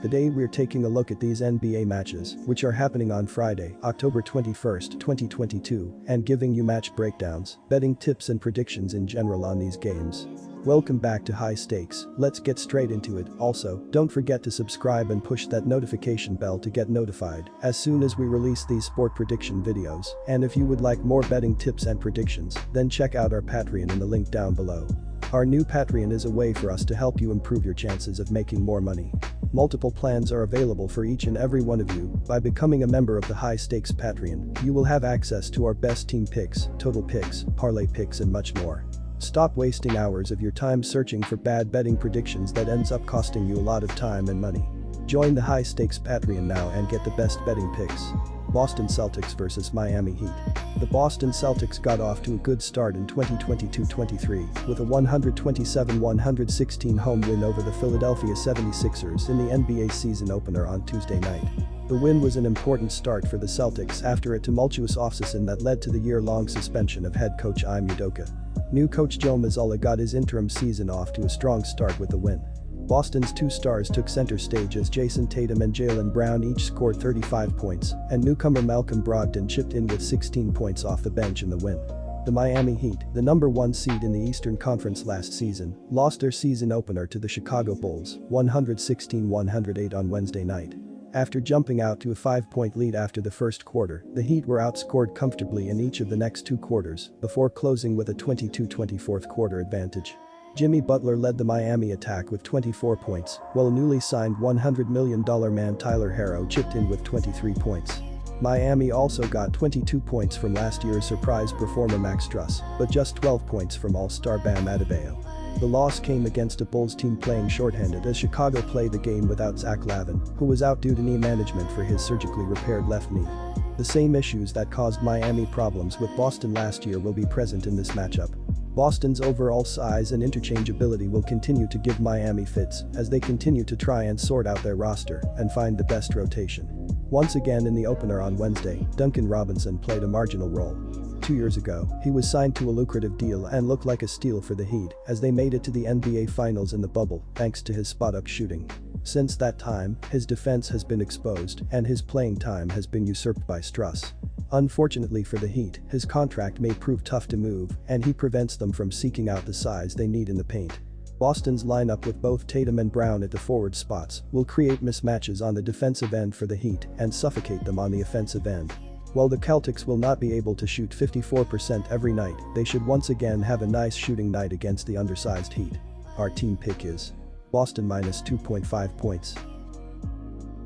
Today we're taking a look at these NBA matches, which are happening on Friday, October 21st, 2022, and giving you match breakdowns, betting tips and predictions in general on these games. Welcome back to High Stakes, let's get straight into it. Also, don't forget to subscribe and push that notification bell to get notified as soon as we release these sport prediction videos, and if you would like more betting tips and predictions, then check out our Patreon in the link down below. Our new Patreon is a way for us to help you improve your chances of making more money. Multiple plans are available for each and every one of you. By becoming a member of the High Stakes Patreon, you will have access to our best team picks, total picks, parlay picks and much more. Stop wasting hours of your time searching for bad betting predictions that ends up costing you a lot of time and money. Join the High Stakes Patreon now and get the best betting picks. Boston Celtics vs Miami Heat. The Boston Celtics got off to a good start in 2022-23 with a 127-116 home win over the Philadelphia 76ers in the NBA season opener on Tuesday night. The win was an important start for the Celtics after a tumultuous offseason that led to the year-long suspension of head coach Ime Udoka. New coach Joe Mazzulla got his interim season off to a strong start with the win. Boston's two stars took center stage as Jason Tatum and Jaylen Brown each scored 35 points, and newcomer Malcolm Brogdon chipped in with 16 points off the bench in the win. The Miami Heat, the number 1 seed in the Eastern Conference last season, lost their season opener to the Chicago Bulls, 116-108 on Wednesday night. After jumping out to a 5-point lead after the first quarter, the Heat were outscored comfortably in each of the next two quarters, before closing with a 22-20 fourth quarter advantage. Jimmy Butler led the Miami attack with 24 points, while newly signed $100 million man Tyler Herro chipped in with 23 points. Miami also got 22 points from last year's surprise performer Max Strus, but just 12 points from All-Star Bam Adebayo. The loss came against a Bulls team playing shorthanded as Chicago played the game without Zach Lavin, who was out due to knee management for his surgically repaired left knee. The same issues that caused Miami problems with Boston last year will be present in this matchup. Boston's overall size and interchangeability will continue to give Miami fits as they continue to try and sort out their roster and find the best rotation. Once again in the opener on Wednesday, Duncan Robinson played a marginal role. 2 years ago, he was signed to a lucrative deal and looked like a steal for the Heat as they made it to the NBA Finals in the bubble thanks to his spot-up shooting. Since that time, his defense has been exposed and his playing time has been usurped by Strus. Unfortunately for the Heat, his contract may prove tough to move and he prevents them from seeking out the size they need in the paint. Boston's lineup with both Tatum and Brown at the forward spots will create mismatches on the defensive end for the Heat and suffocate them on the offensive end. While the Celtics will not be able to shoot 54% every night, they should once again have a nice shooting night against the undersized Heat. Our team pick is Boston minus 2.5 points.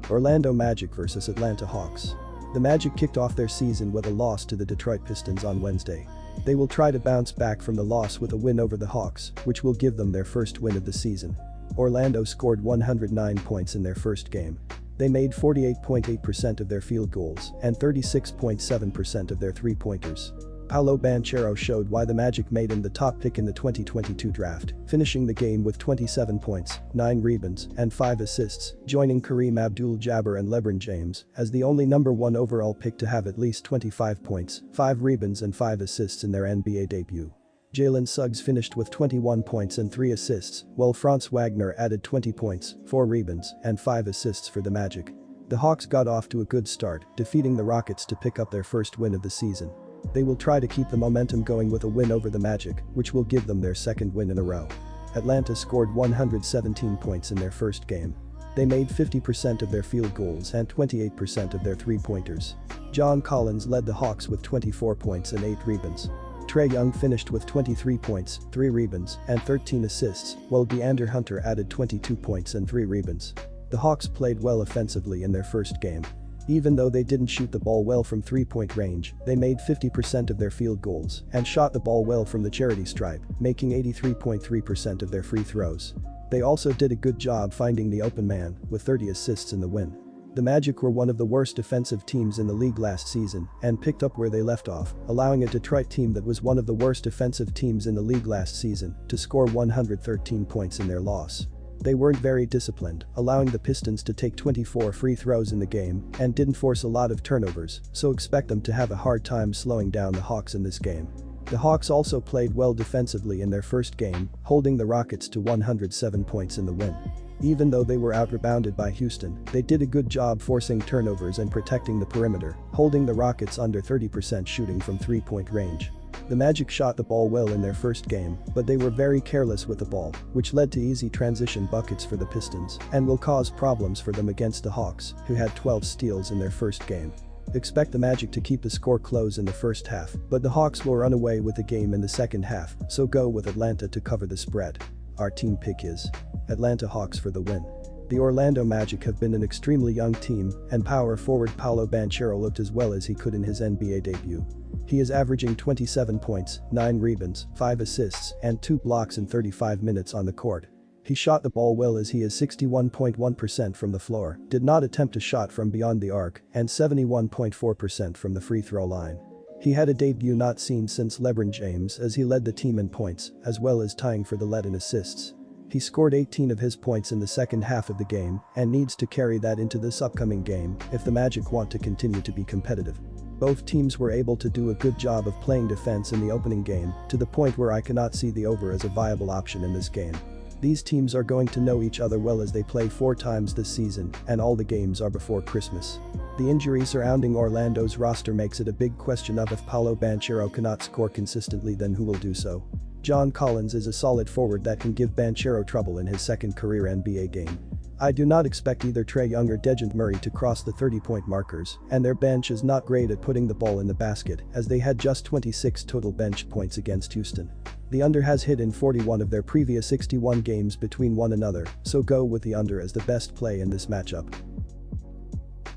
Orlando Magic vs Atlanta Hawks. The Magic kicked off their season with a loss to the Detroit Pistons on Wednesday. They will try to bounce back from the loss with a win over the Hawks, which will give them their first win of the season. Orlando scored 109 points in their first game. They made 48.8% of their field goals and 36.7% of their three-pointers. Paolo Banchero showed why the Magic made him the top pick in the 2022 draft, finishing the game with 27 points, 9 rebounds, and 5 assists, joining Kareem Abdul-Jabbar and LeBron James as the only number 1 overall pick to have at least 25 points, 5 rebounds and 5 assists in their NBA debut. Jalen Suggs finished with 21 points and 3 assists, while Franz Wagner added 20 points, 4 rebounds, and 5 assists for the Magic. The Hawks got off to a good start, defeating the Rockets to pick up their first win of the season. They will try to keep the momentum going with a win over the Magic, which will give them their second win in a row. Atlanta scored 117 points in their first game. They made 50% of their field goals and 28% of their three-pointers. John Collins led the Hawks with 24 points and 8 rebounds. Trae Young finished with 23 points, 3 rebounds, and 13 assists, while DeAndre Hunter added 22 points and 3 rebounds. The Hawks played well offensively in their first game. Even though they didn't shoot the ball well from three-point range, they made 50% of their field goals and shot the ball well from the charity stripe, making 83.3% of their free throws. They also did a good job finding the open man, with 30 assists in the win. The Magic were one of the worst defensive teams in the league last season and picked up where they left off, allowing a Detroit team that was one of the worst defensive teams in the league last season to score 113 points in their loss. They weren't very disciplined, allowing the Pistons to take 24 free throws in the game and didn't force a lot of turnovers, so expect them to have a hard time slowing down the Hawks in this game. The Hawks also played well defensively in their first game, holding the Rockets to 107 points in the win. Even though they were out-rebounded by Houston, they did a good job forcing turnovers and protecting the perimeter, holding the Rockets under 30% shooting from three-point range. The Magic shot the ball well in their first game, but they were very careless with the ball, which led to easy transition buckets for the Pistons and will cause problems for them against the Hawks, who had 12 steals in their first game. Expect the Magic to keep the score close in the first half, but the Hawks will run away with the game in the second half, so go with Atlanta to cover the spread. Our team pick is Atlanta Hawks for the win. The Orlando Magic have been an extremely young team, and power forward Paolo Banchero looked as well as he could in his NBA debut. He is averaging 27 points, 9 rebounds, 5 assists, and 2 blocks in 35 minutes on the court. He shot the ball well as he is 61.1% from the floor, did not attempt a shot from beyond the arc, and 71.4% from the free throw line. He had a debut not seen since LeBron James as he led the team in points, as well as tying for the lead in assists. He scored 18 of his points in the second half of the game and needs to carry that into this upcoming game if the Magic want to continue to be competitive. Both teams were able to do a good job of playing defense in the opening game, to the point where I cannot see the over as a viable option in this game. These teams are going to know each other well as they play 4 times this season, and all the games are before Christmas. The injury surrounding Orlando's roster makes it a big question of if Paolo Banchero cannot score consistently, then who will do so. John Collins is a solid forward that can give Banchero trouble in his second career NBA game. I do not expect either Trae Young or Dejounte Murray to cross the 30-point markers, and their bench is not great at putting the ball in the basket as they had just 26 total bench points against Houston. The under has hit in 41 of their previous 61 games between one another, so go with the under as the best play in this matchup.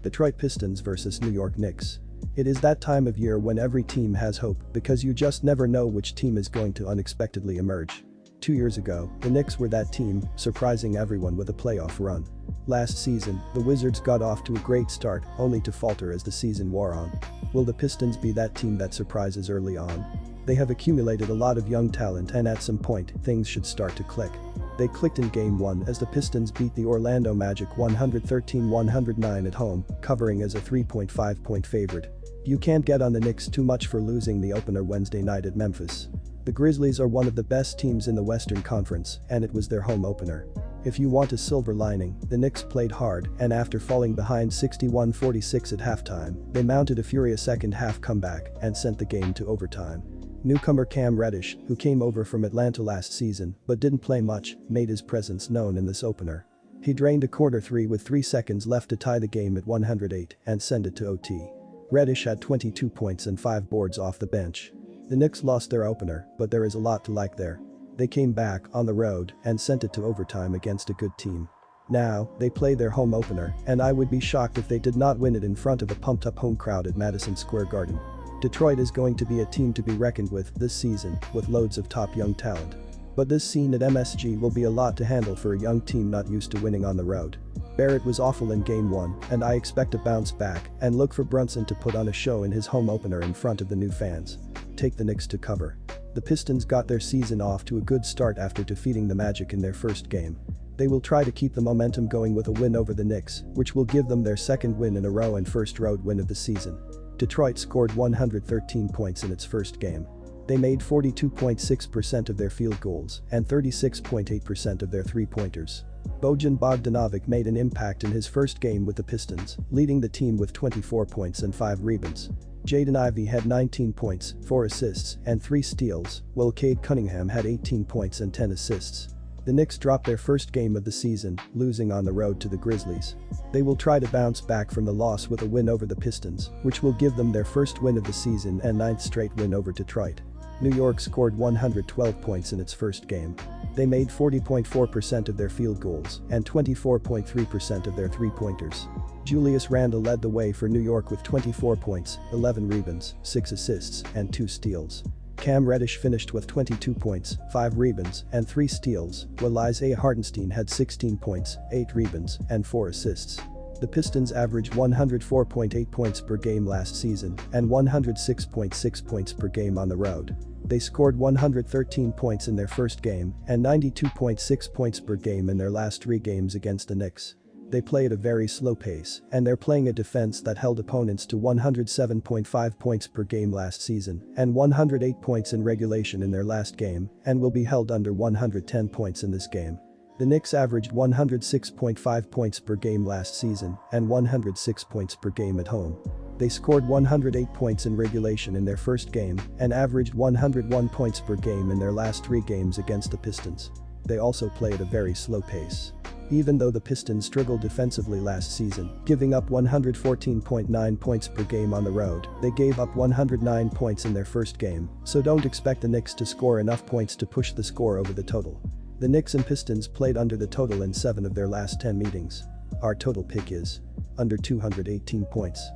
Detroit Pistons vs New York Knicks. It is that time of year when every team has hope because you just never know which team is going to unexpectedly emerge. 2 years ago, the Knicks were that team, surprising everyone with a playoff run. Last season, the Wizards got off to a great start, only to falter as the season wore on. Will the Pistons be that team that surprises early on? They have accumulated a lot of young talent, and at some point, things should start to click. They clicked in Game 1 as the Pistons beat the Orlando Magic 113-109 at home, covering as a 3.5-point favorite. You can't get on the Knicks too much for losing the opener Wednesday night at Memphis. The Grizzlies are one of the best teams in the Western Conference, and it was their home opener. If you want a silver lining, the Knicks played hard, and after falling behind 61-46 at halftime, they mounted a furious second-half comeback and sent the game to overtime. Newcomer Cam Reddish, who came over from Atlanta last season but didn't play much, made his presence known in this opener. He drained a corner 3 with 3 seconds left to tie the game at 108 and send it to OT. Reddish had 22 points and 5 boards off the bench. The Knicks lost their opener, but there is a lot to like there. They came back on the road and sent it to overtime against a good team. Now, they play their home opener, and I would be shocked if they did not win it in front of a pumped-up home crowd at Madison Square Garden. Detroit is going to be a team to be reckoned with this season, with loads of top young talent. But this scene at MSG will be a lot to handle for a young team not used to winning on the road. Barrett was awful in Game 1, and I expect a bounce back and look for Brunson to put on a show in his home opener in front of the new fans. Take the Knicks to cover. The Pistons got their season off to a good start after defeating the Magic in their first game. They will try to keep the momentum going with a win over the Knicks, which will give them their second win in a row and first road win of the season. Detroit scored 113 points in its first game. They made 42.6% of their field goals and 36.8% of their three-pointers. Bojan Bogdanovic made an impact in his first game with the Pistons, leading the team with 24 points and 5 rebounds. Jaden Ivey had 19 points, 4 assists, and 3 steals, while Cade Cunningham had 18 points and 10 assists. The Knicks dropped their first game of the season, losing on the road to the Grizzlies. They will try to bounce back from the loss with a win over the Pistons, which will give them their first win of the season and 9th straight win over Detroit. New York scored 112 points in its first game. They made 40.4% of their field goals and 24.3% of their three-pointers. Julius Randle led the way for New York with 24 points, 11 rebounds, 6 assists, and 2 steals. Cam Reddish finished with 22 points, 5 rebounds, and 3 steals, while Isaiah Hartenstein had 16 points, 8 rebounds, and 4 assists. The Pistons averaged 104.8 points per game last season and 106.6 points per game on the road. They scored 113 points in their first game and 92.6 points per game in their last 3 games against the Knicks. They play at a very slow pace, and they're playing a defense that held opponents to 107.5 points per game last season and 108 points in regulation in their last game and will be held under 110 points in this game. The Knicks averaged 106.5 points per game last season and 106 points per game at home. They scored 108 points in regulation in their first game and averaged 101 points per game in their last 3 games against the Pistons. They also play at a very slow pace. Even though the Pistons struggled defensively last season, giving up 114.9 points per game on the road, they gave up 109 points in their first game, so don't expect the Knicks to score enough points to push the score over the total. The Knicks and Pistons played under the total in 7 of their last 10 meetings. Our total pick is under 218 points.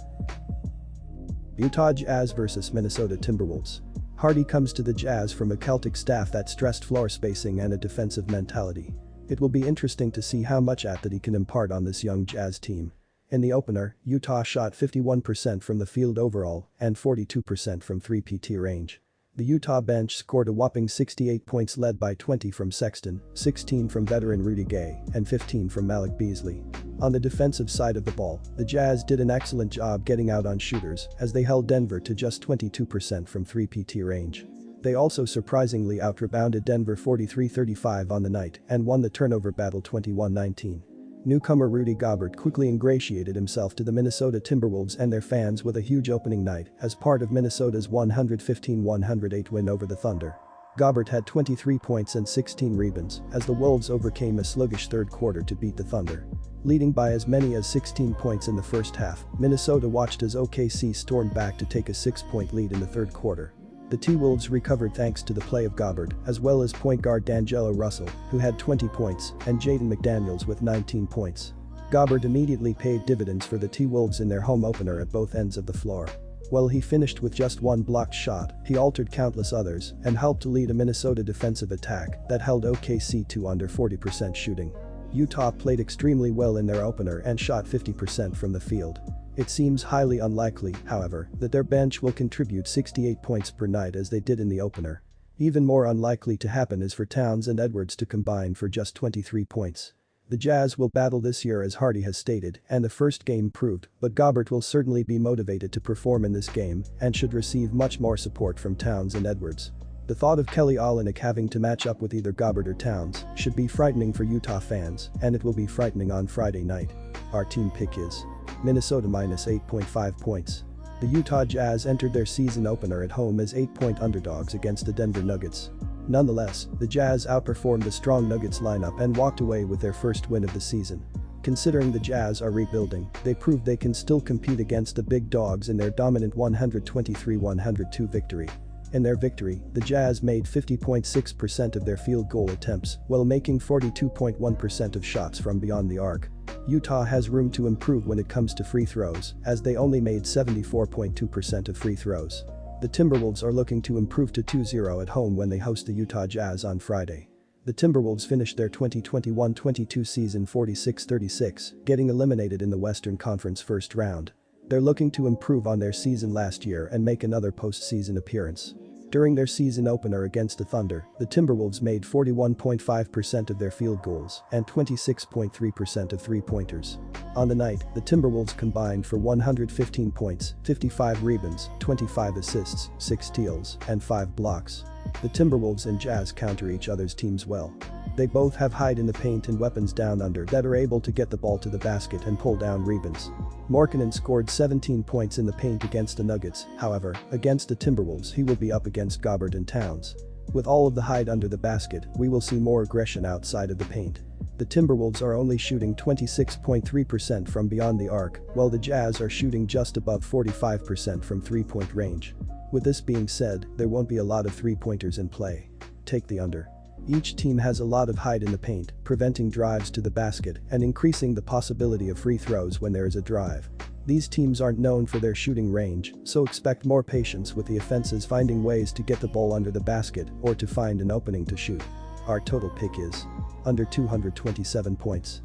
Utah Jazz vs Minnesota Timberwolves. Hardy comes to the Jazz from a Celtic staff that stressed floor spacing and a defensive mentality. It will be interesting to see how much that he can impart on this young Jazz team. In the opener, Utah shot 51% from the field overall and 42% from 3-PT range. The Utah bench scored a whopping 68 points, led by 20 from Sexton, 16 from veteran Rudy Gay, and 15 from Malik Beasley. On the defensive side of the ball, the Jazz did an excellent job getting out on shooters as they held Denver to just 22% from 3-PT range. They also surprisingly out-rebounded Denver 43-35 on the night and won the turnover battle 21-19. Newcomer Rudy Gobert quickly ingratiated himself to the Minnesota Timberwolves and their fans with a huge opening night as part of Minnesota's 115-108 win over the Thunder. Gobert had 23 points and 16 rebounds as the Wolves overcame a sluggish third quarter to beat the Thunder. Leading by as many as 16 points in the first half, Minnesota watched as OKC stormed back to take a 6-point lead in the third quarter. The T-Wolves recovered thanks to the play of Gobert as well as point guard D'Angelo Russell, who had 20 points, and Jaden McDaniels with 19 points. Gobert immediately paid dividends for the T-Wolves in their home opener at both ends of the floor. While he finished with just 1 blocked shot, he altered countless others and helped to lead a Minnesota defensive attack that held OKC to under 40% shooting. Utah played extremely well in their opener and shot 50% from the field. It seems highly unlikely, however, that their bench will contribute 68 points per night as they did in the opener. Even more unlikely to happen is for Towns and Edwards to combine for just 23 points. The Jazz will battle this year, as Hardy has stated, and the first game proved, but Gobert will certainly be motivated to perform in this game and should receive much more support from Towns and Edwards. The thought of Kelly Olynyk having to match up with either Gobert or Towns should be frightening for Utah fans, and it will be frightening on Friday night. Our team pick is Minnesota minus 8.5 points. The Utah Jazz entered their season opener at home as 8-point underdogs against the Denver Nuggets. Nonetheless, the Jazz outperformed the strong Nuggets lineup and walked away with their first win of the season. Considering the Jazz are rebuilding, they proved they can still compete against the big dogs in their dominant 123-102 victory. In their victory, the Jazz made 50.6% of their field goal attempts while making 42.1% of shots from beyond the arc. Utah has room to improve when it comes to free throws, as they only made 74.2% of free throws. The Timberwolves are looking to improve to 2-0 at home when they host the Utah Jazz on Friday. The Timberwolves finished their 2021-22 season 46-36, getting eliminated in the Western Conference first round. They're looking to improve on their season last year and make another postseason appearance. During their season opener against the Thunder, the Timberwolves made 41.5% of their field goals and 26.3% of three-pointers. On the night, the Timberwolves combined for 115 points, 55 rebounds, 25 assists, 6 steals, and 5 blocks. The Timberwolves and Jazz counter each other's teams well. They both have height in the paint and weapons down under that are able to get the ball to the basket and pull down rebounds. Markkanen scored 17 points in the paint against the Nuggets, however, against the Timberwolves he will be up against Gobert and Towns. With all of the height under the basket, we will see more aggression outside of the paint. The Timberwolves are only shooting 26.3% from beyond the arc, while the Jazz are shooting just above 45% from three-point range. With this being said, there won't be a lot of three-pointers in play. Take the under. Each team has a lot of height in the paint, preventing drives to the basket and increasing the possibility of free throws when there is a drive. These teams aren't known for their shooting range, so expect more patience with the offenses finding ways to get the ball under the basket or to find an opening to shoot. Our total pick is under 227 points.